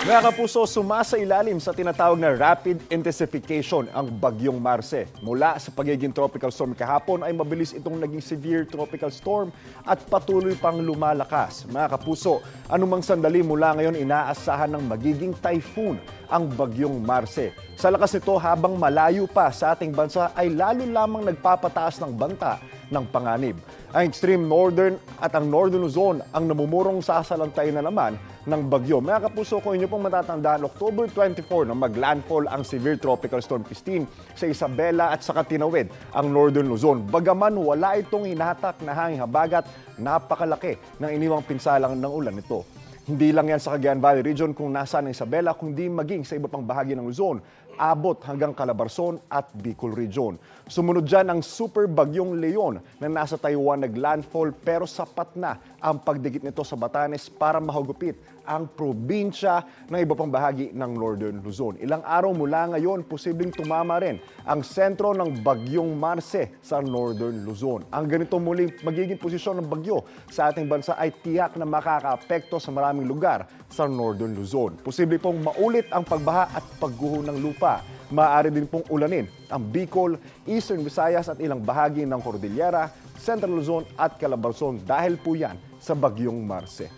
Mga kapuso, sumasailalim sa tinatawag na rapid intensification ang bagyong Marce. Mula sa pagiging tropical storm kahapon ay mabilis itong naging severe tropical storm at patuloy pang lumalakas. Mga kapuso, anumang sandali mula ngayon inaasahan ng magiging typhoon ang bagyong Marce. Sa lakas nito habang malayo pa sa ating bansa ay lalo lamang nagpapataas ng banta ng panganib. Ang extreme northern at ang northern Luzon ang namumurong sasalantay na naman ng bagyo. Mga kapuso, kung inyo pong matatandaan, October 24 na maglandfall ang severe tropical storm Christine sa Isabela at sa Tinawid, ang northern Luzon. Bagaman wala itong hinatak na hanging habagat, napakalaki ng iniwang pinsalang ng ulan nito. Hindi lang yan sa Cagayan Valley Region kung nasaan ang Isabela, kundi maging sa iba pang bahagi ng Luzon, abot hanggang Calabarzon at Bicol Region. Sumunod dyan ang super bagyong Leon na nasa Taiwan naglandfall pero sapat na ang pagdikit nito sa Batanes para mahugupit ang probinsya ng iba pang bahagi ng Northern Luzon. Ilang araw mula ngayon, posibleng tumama rin ang sentro ng bagyong Marce sa Northern Luzon. Ang ganito muling magiging posisyon ng bagyo sa ating bansa ay tiyak na makakaapekto sa maraming lugar sa Northern Luzon. Posible pong maulit ang pagbaha at pagguho ng lupa. Maaari din pong ulanin ang Bicol, Eastern Visayas at ilang bahagi ng Cordillera, Central Luzon at Calabarzon dahil po yan sa bagyong Marce.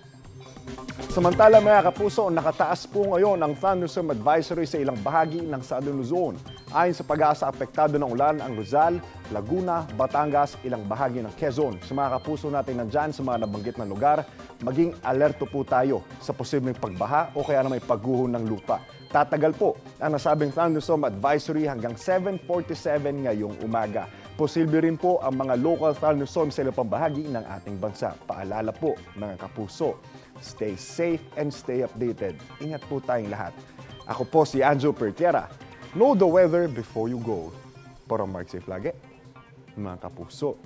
Samantala mga kapuso, nakataas po ngayon ang thunderstorm advisory sa ilang bahagi ng Southern Luzon. Ayon sa pag-asa, apektado ng ulan ang Rizal, Laguna, Batangas, ilang bahagi ng Quezon. Sa mga kapuso natin nandyan sa mga nabanggit na lugar, maging alerto po tayo sa posibleng pagbaha o kaya na may pagguho ng lupa. Tatagal po ang nasabing thunderstorm advisory hanggang 7:47 ngayong umaga. Posible rin po ang mga local thunderstorms sa ilang pambahagi ng ating bansa. Paalala po mga kapuso, stay safe and stay updated. Ingat po tayong lahat. Ako po si Anjo Pertiera. Know the weather before you go. Para Mark Safe lagi, mga kapuso.